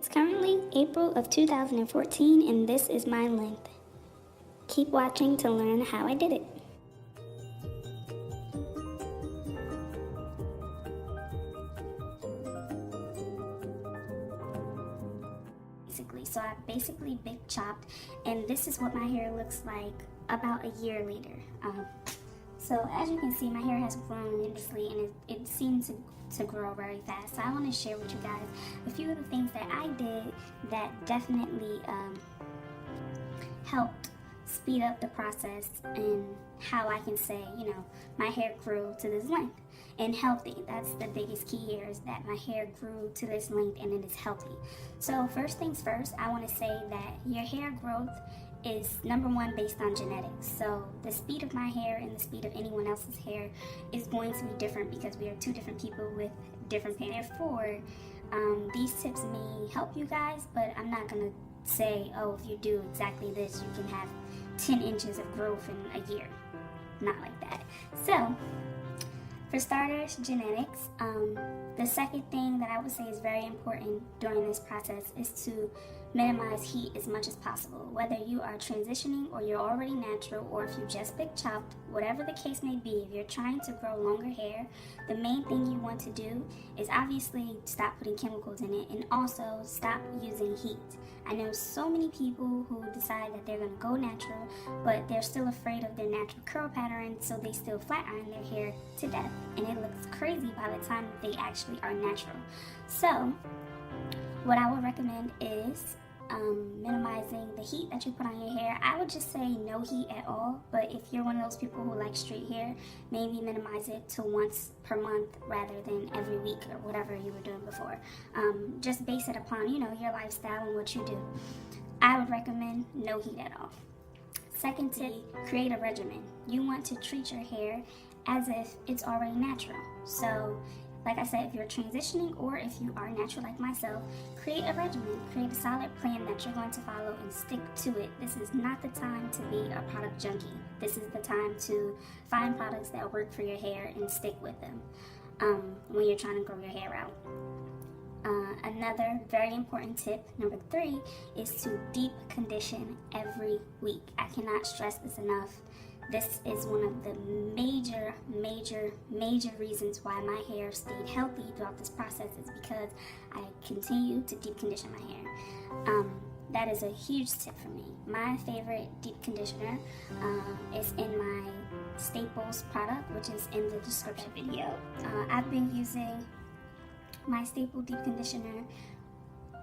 It's currently April of 2014 and this is my length. Keep watching to learn how I did it. So I basically big chopped, and this is what my hair looks like about a year later. So as you can see, my hair has grown enormously, and it seems to grow very fast. So I want to share with you guys a few of the things that I did that definitely helped speed up the process and how I can say, my hair grew to this length and healthy. That's the biggest key here, is that my hair grew to this length and it is healthy. So first things first, I want to say that your hair growth is number one based on genetics. So the speed of my hair and the speed of anyone else's hair is going to be different because we are two different people with different hair. Therefore, these tips may help you guys, but I'm not going to say, oh, if you do exactly this, you can have 10 inches of growth in a year. Not like that. So, for starters, genetics. The second thing that I would say is very important during this process is to minimize heat as much as possible. Whether you are transitioning or you're already natural, or if you just big chopped, whatever the case may be, if you're trying to grow longer hair, the main thing you want to do is obviously stop putting chemicals in it and also stop using heat. I know so many people who decide that they're going to go natural, but they're still afraid of their natural curl pattern, so they still flat iron their hair to death, and it looks crazy by the time they actually are natural. So what I would recommend is minimizing the heat that you put on your hair. I would just say no heat at all, but if you're one of those people who like straight hair, maybe minimize it to once per month rather than every week or whatever you were doing before. Just base it upon, your lifestyle and what you do. I would recommend no heat at all. Second tip, create a regimen. You want to treat your hair as if it's already natural. So like I said, if you're transitioning or if you are natural like myself, create a regimen, create a solid plan that you're going to follow and stick to it. This is not the time to be a product junkie. This is the time to find products that work for your hair and stick with them when you're trying to grow your hair out. Another very important tip, number 3, is to deep condition every week. I cannot stress this enough. This is one of the major reasons why my hair stayed healthy throughout this process, is because I continue to deep condition my hair. That is a huge tip for me. My favorite deep conditioner is in my Staples product, which is in the description video. I've been using my Staple deep conditioner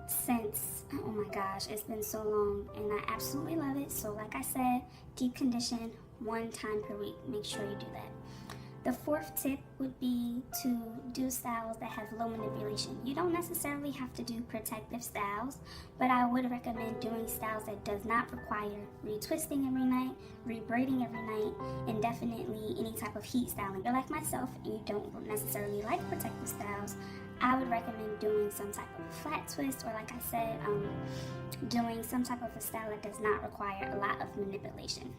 since, oh my gosh, it's been so long, and I absolutely love it. So like I said, deep condition 1 time per week. Make sure you do that. The 4th tip would be to do styles that have low manipulation. You don't necessarily have to do protective styles, but I would recommend doing styles that does not require retwisting every night, rebraiding every night, and definitely any type of heat styling. If you're like myself and you don't necessarily like protective styles, I would recommend doing some type of flat twist, or like I said, doing some type of a style that does not require a lot of manipulation.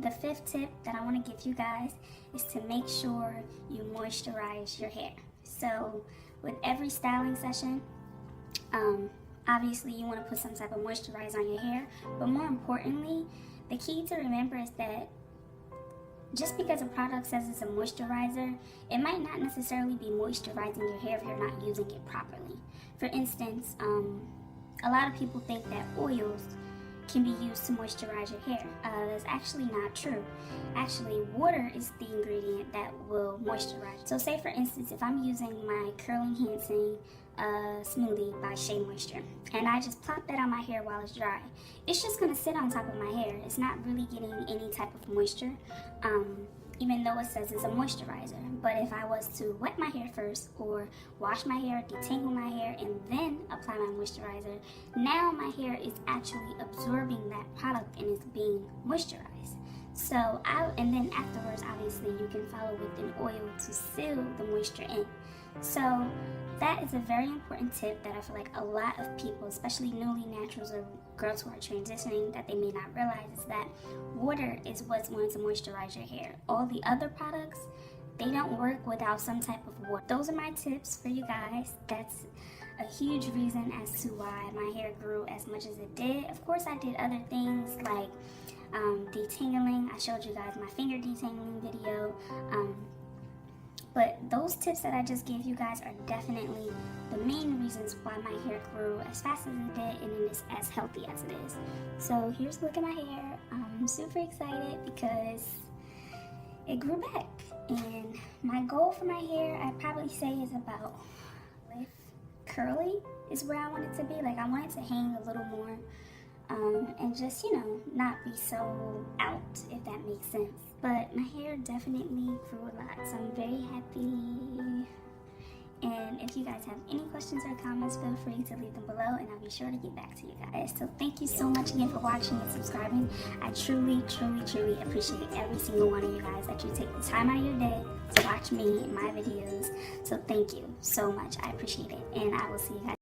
The 5th tip that I want to give you guys is to make sure you moisturize your hair. So with every styling session, obviously you want to put some type of moisturizer on your hair, but more importantly, the key to remember is that just because a product says it's a moisturizer, it might not necessarily be moisturizing your hair if you're not using it properly. For instance, a lot of people think that oils can be used to moisturize your hair. That's actually not true. Actually, water is the ingredient that will moisturize. So say for instance, if I'm using my Curl Enhancing smoothie by Shea Moisture, and I just plop that on my hair while it's dry, it's just gonna sit on top of my hair. It's not really getting any type of moisture, even though it says it's a moisturizer. But if I was to wet my hair first, or wash my hair, detangle my hair, and then apply my moisturizer, now my hair is actually absorbing that product and is being moisturized. So and then afterwards, obviously, you can follow with an oil to seal the moisture in. So that is a very important tip that I feel like a lot of people, especially newly naturals or girls who are transitioning, that they may not realize, is that water is what's going to moisturize your hair. All the other products, they don't work without some type of water. Those are my tips for you guys. That's a huge reason as to why my hair grew as much as it did. Of course, I did other things like detangling. I showed you guys my finger detangling video. But those tips that I just gave you guys are definitely the main reasons why my hair grew as fast as it did and it is as healthy as it is. So here's a look at my hair. I'm super excited because it grew back. And my goal for my hair, I'd probably say, is about curly is where I want it to be. Like, I want it to hang a little more and just, you know, not be so out, if that makes sense. But my hair definitely grew a lot, so I'm very happy. And if you guys have any questions or comments, feel free to leave them below and I'll be sure to get back to you guys. So thank you so much again for watching and subscribing. I truly, truly, truly appreciate every single one of you guys that you take the time out of your day to watch me and my videos. So thank you so much. I appreciate it. And I will see you guys.